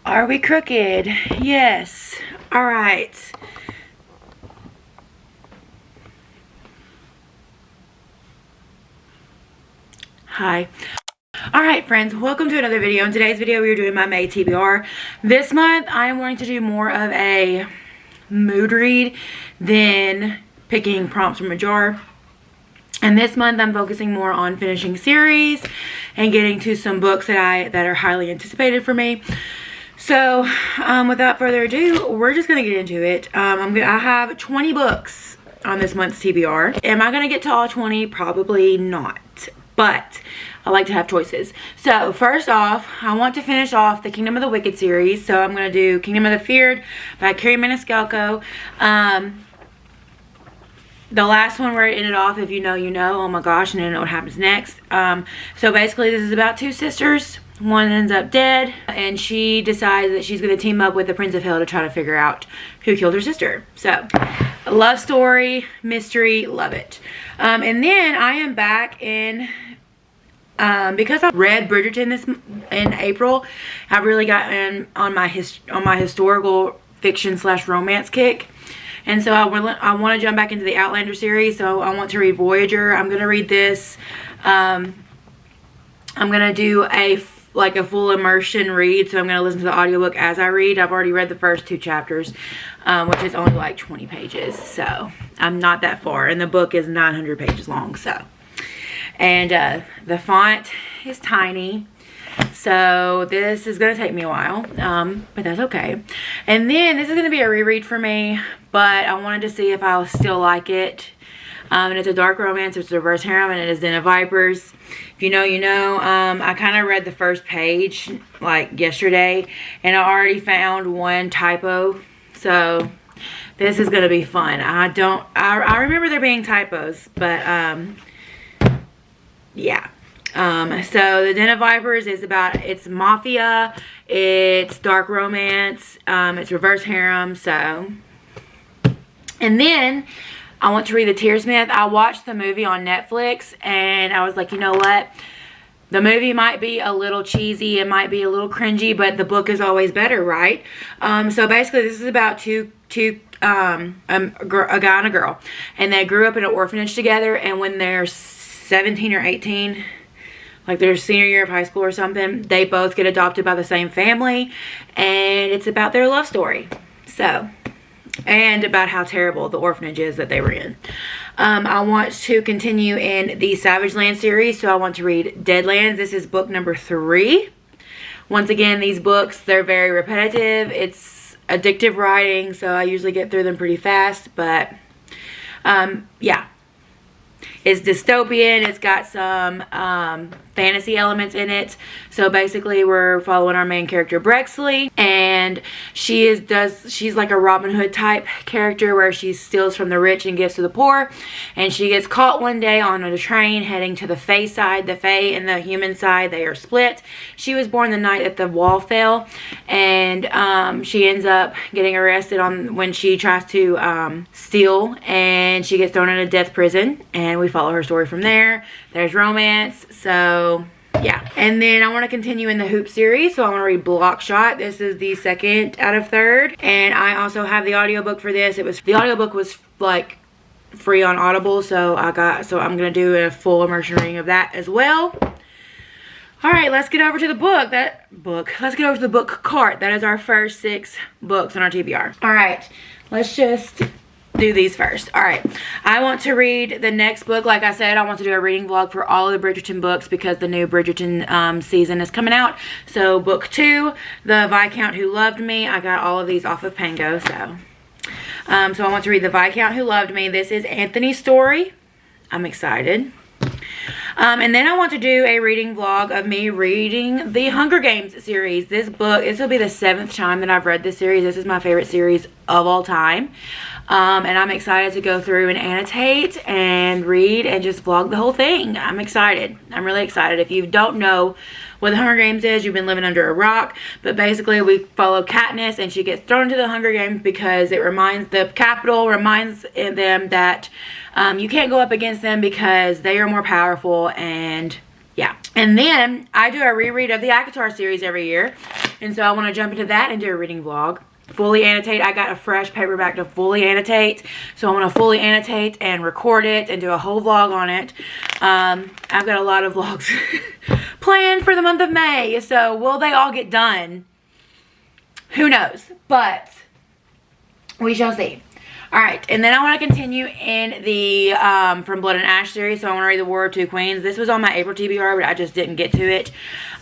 Are we crooked? Yes. All right. Hi. All right, friends, welcome to another video. In today's video, we are doing my May TBR. This month, I am going to do more of a mood read than picking prompts from a jar. And this month, I'm focusing more on finishing series and getting to some books that are highly anticipated for me. So, without further ado, we're just gonna get into it. I have 20 books on this month's TBR. Am I gonna get to all 20? Probably not, but I like to have choices. So, first off, I want to finish off the Kingdom of the Wicked series. So, I'm gonna do Kingdom of the Feared by Carrie Maniscalco. The last one where it ended off, if you know, you know. Oh my gosh, and I don't know what happens next. So basically, this is about two sisters. One ends up dead, and she decides that she's going to team up with the Prince of Hell to try to figure out who killed her sister. So, a love story, mystery, love it. And then I am back in, because I read Bridgerton in April, I've really gotten on my historical fiction / romance kick. And so I want to jump back into the Outlander series. So I want to read Voyager. I'm going to read this. I'm going to do a full immersion read. So I'm going to listen to the audiobook as I read. I've already read the first 2 chapters, which is only like 20 pages. So I'm not that far. And the book is 900 pages long. So, and the font is tiny. So this is going to take me a while, but that's okay. And then this is going to be a reread for me, but I wanted to see if I'll still like it. And it's a dark romance. It's a reverse harem, and it is Den of Vipers. If you know, you know. I kind of read the first page like yesterday, and I already found one typo. So this is going to be fun. I remember there being typos, but yeah. So the Den of Vipers is it's mafia, it's dark romance, it's reverse harem, so. And then I want to read The Tearsmith. I watched the movie on Netflix, and I was like, you know what? The movie might be a little cheesy, it might be a little cringy, but the book is always better, right? So basically this is about a guy and a girl, and they grew up in an orphanage together, and when they're 17 or 18, like their senior year of high school or something, they both get adopted by the same family, and it's about their love story. So, and about how terrible the orphanage is that they were in. I want to continue in the Savage Land series, so I want to read Deadlands. This is book number 3. Once again, these books, they're very repetitive. It's addictive writing, so I usually get through them pretty fast, but yeah. It's dystopian. It's got some fantasy elements in it. So basically, we're following our main character, Brexley, and she's like a Robin Hood type character where she steals from the rich and gives to the poor. And she gets caught one day on a train heading to the Fae side. The Fae and the human side, they are split. She was born the night that the wall fell, and she ends up getting arrested when she tries to steal, and she gets thrown in a death prison, and we follow her story from there. There's romance, so yeah. And then I want to continue in the Hoop series, so I want to read Blockshot. This is the 2nd out of 3rd, and I also have the audiobook for this. The audiobook was like free on Audible, so I'm gonna do a full immersion reading of that as well. All right, let's get over to the book. Let's get over to the book cart. That is our first 6 books on our TBR. All right, let's just do these first. All right, I want to read the next book. Like I said, I want to do a reading vlog for all of the Bridgerton books because the new Bridgerton season is coming out. So book 2, The Viscount Who Loved Me. I got all of these off of Pango, so I want to read The Viscount Who Loved Me. This is Anthony's story. I'm excited. And then I want to do a reading vlog of me reading the Hunger Games series. This will be the 7th time that I've read this series. This is my favorite series of all time. And I'm excited to go through and annotate and read and just vlog the whole thing. I'm excited. I'm really excited. If you don't know what the Hunger Games is, you've been living under a rock. But basically, we follow Katniss, and she gets thrown into the Hunger Games because the Capitol reminds them that you can't go up against them because they are more powerful, and yeah. And then I do a reread of the ACOTAR series every year. And so I want to jump into that and do a reading vlog. Fully annotate. I got a fresh paperback to fully annotate. So I want to fully annotate and record it and do a whole vlog on it. I've got a lot of vlogs planned for the month of May. So will they all get done? Who knows? But we shall see. Alright, and then I want to continue in the From Blood and Ash series. So I want to read The War of Two Queens. This was on my April TBR, but I just didn't get to it.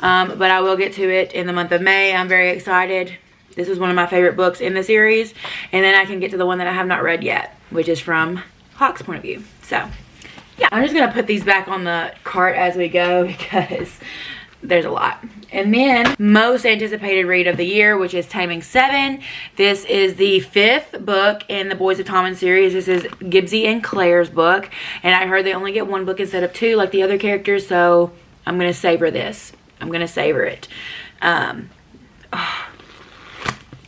But I will get to it in the month of May. I'm very excited. This is one of my favorite books in the series. And then I can get to the one that I have not read yet, which is from Hawk's point of view. So, yeah. I'm just going to put these back on the cart as we go because there's a lot. And then, most anticipated read of the year, which is Taming 7. This is the 5th book in the Boys of Tommen series. This is Gibbsy and Claire's book. And I heard they only get 1 book instead of 2 like the other characters. So, I'm going to savor this. I'm going to savor it.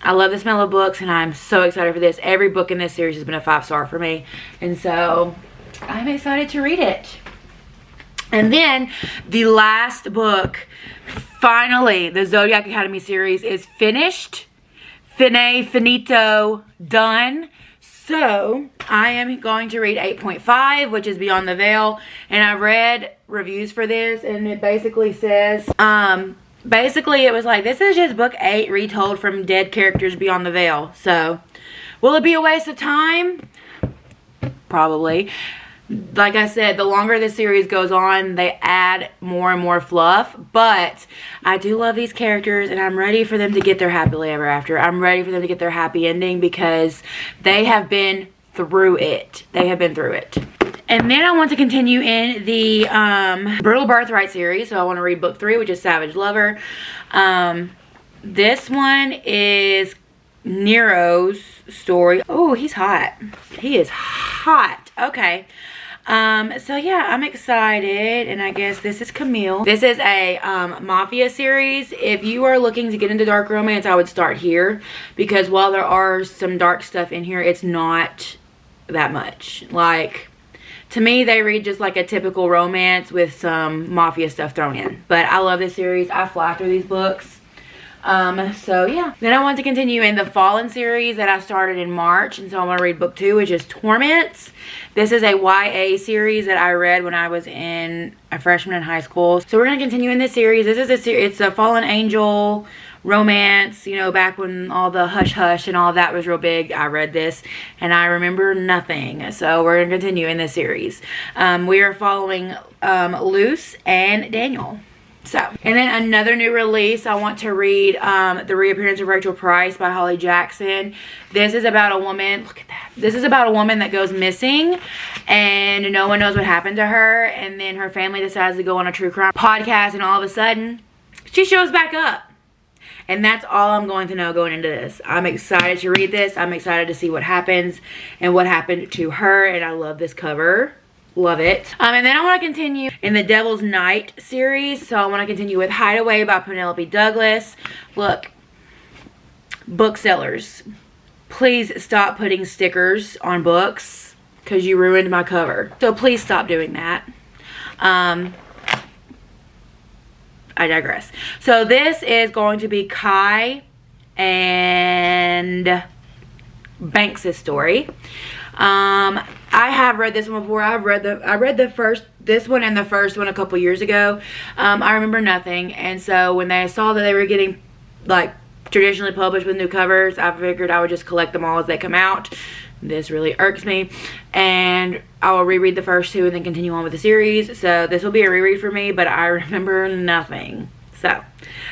I love the smell of books, and I'm so excited for this. Every book in this series has been a 5-star for me. And so, I'm excited to read it. And then, the last book, finally, the Zodiac Academy series is finished. Finito, done. So, I am going to read 8.5, which is Beyond the Veil. And I read reviews for this, and it basically says, basically, it was like, this is just book 8 retold from dead characters beyond the veil. So, will it be a waste of time? Probably. Like I said, the longer the series goes on, they add more and more fluff. But I do love these characters, and I'm ready for them to get their happily ever after. I'm ready for them to get their happy ending because they have been through it. They have been through it. And then I want to continue in the Brutal Birthright series. So I want to read book 3, which is Savage Lover. This one is Nero's story. Oh, he's hot. He is hot. Okay. So yeah, I'm excited. And I guess this is Camille. This is a Mafia series. If you are looking to get into dark romance, I would start here. Because while there are some dark stuff in here, it's not that much. Like, to me, they read just like a typical romance with some mafia stuff thrown in. But I love this series. I fly through these books. So yeah. Then I want to continue in the Fallen series that I started in March. And so I want to read book 2, which is Torments. This is a YA series that I read when I was a freshman in high school. So we're going to continue in this series. This is it's a fallen angel romance, you know, back when all the hush hush and all that was real big. I read this and I remember nothing. So we're going to continue in this series. We are following Luce and Daniel. So, and then another new release, I want to read The Reappearance of Rachel Price by Holly Jackson. This is about a woman, look at that. This is about a woman that goes missing and no one knows what happened to her. And then her family decides to go on a true crime podcast, and all of a sudden, she shows back up. And that's all I'm going to know going into this. I'm excited to read this. I'm excited to see what happens and what happened to her. And I love this cover. Love it. And then I want to continue in the Devil's Night series. So I want to continue with Hideaway by Penelope Douglas. Look, booksellers, please stop putting stickers on books because you ruined my cover. So please stop doing that. I digress. So this is going to be Kai and Banks' story. I have read this one before. I read this one and the first one a couple years ago. I remember nothing, and so when I saw that they were getting like traditionally published with new covers, I figured I would just collect them all as they come out. This really irks me, and I will reread the first 2 and then continue on with the series. So this will be a reread for me, but I remember nothing. So,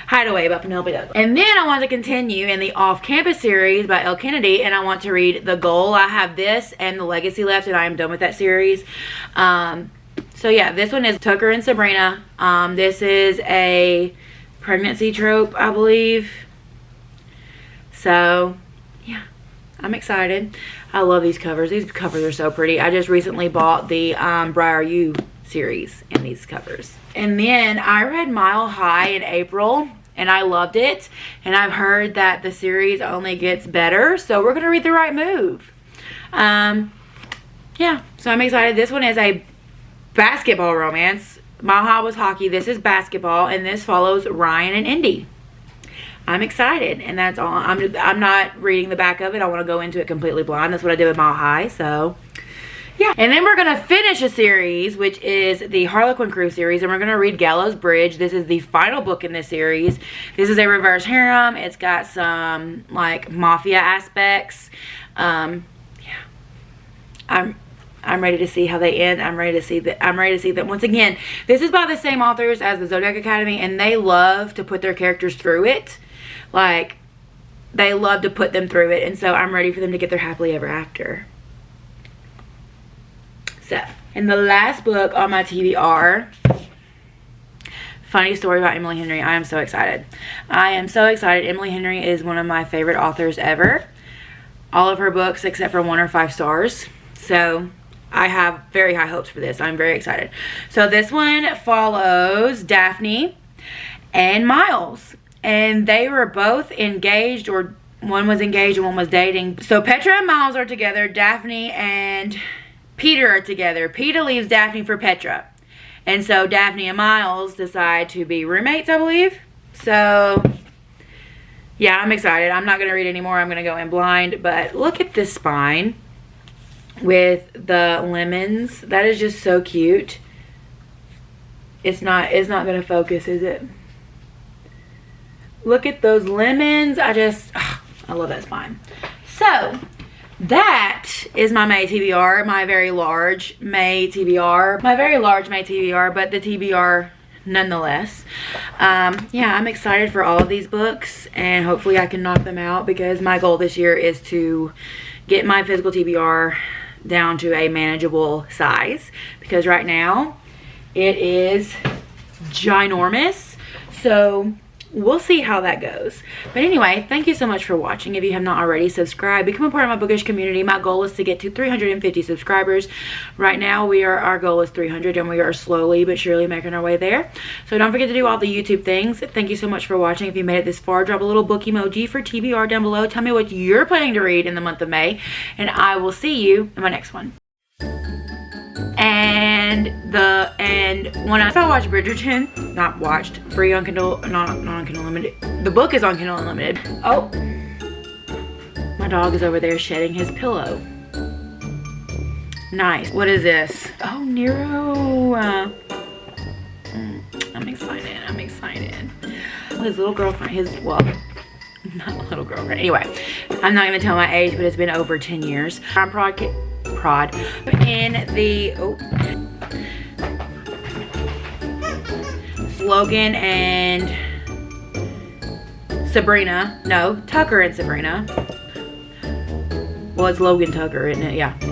Hideaway by Penelope Douglas. And then I want to continue in the Off-Campus series by Elle Kennedy, and I want to read The Goal. I have this and The Legacy left, and I am done with that series. So yeah, this one is Tucker and Sabrina. This is a pregnancy trope, I believe. So, yeah, I'm excited. I love these covers. These covers are so pretty. I just recently bought the Briar U series in these covers. And then I read Mile High in April, and I loved it. And I've heard that the series only gets better, so we're going to read The Right Move. Yeah, so I'm excited. This one is a basketball romance Mile High was hockey. This is basketball, and this follows Ryan and Indy. I'm excited, and that's all. I'm not reading the back of it. I want to go into it completely blind. That's what I did with Mile High, so yeah. And then we're going to finish a series, which is the Harlequin Crew series, and we're going to read Gallows Bridge. This is the final book in this series. This is a reverse harem. It's got some, like, mafia aspects. Yeah. I'm ready to see how they end. I'm ready to see that. Once again, this is by the same authors as the Zodiac Academy, and they love to put their characters through it. Like, they love to put them through it, and so I'm ready for them to get their happily ever after. So, and the last book on my TBR, funny story about Emily Henry. I am so excited. I am so excited. Emily Henry is one of my favorite authors ever. All of her books except for 1 are 5 stars. So I have very high hopes for this. I'm very excited. So this one follows Daphne and Miles. And they were both engaged, or one was engaged and one was dating. So Petra and Miles are together. Daphne and Peter are together. Peter leaves Daphne for Petra. And so Daphne and Miles decide to be roommates, I believe. So yeah, I'm excited. I'm not going to read anymore. I'm going to go in blind. But look at this spine with the lemons. That is just so cute. It's not going to focus, is it? Look at those lemons. I love that spine. So that is my May TBR, my very large May TBR. My very large May TBR, but the TBR nonetheless. Yeah, I'm excited for all of these books, and hopefully I can knock them out, because my goal this year is to get my physical TBR down to a manageable size, because right now it is ginormous. So we'll see how that goes. But anyway, thank you so much for watching. If you have not already, subscribe. Become a part of my bookish community. My goal is to get to 350 subscribers. Right now, our goal is 300, and we are slowly but surely making our way there. So don't forget to do all the YouTube things. Thank you so much for watching. If you made it this far, drop a little book emoji for TBR down below. Tell me what you're planning to read in the month of May, and I will see you in my next one. And when I watched Bridgerton, not watched, free on Kindle, not on Kindle Unlimited. The book is on Kindle Unlimited. Oh, my dog is over there shedding his pillow. Nice. What is this? Oh, Nero. I'm excited. I'm excited. His little girlfriend, well, not little girlfriend. Anyway, I'm not going to tell my age, but it's been over 10 years. I'm prod in the Logan and Sabrina. No, Tucker and Sabrina. Well, it's Logan Tucker, isn't it? Yeah.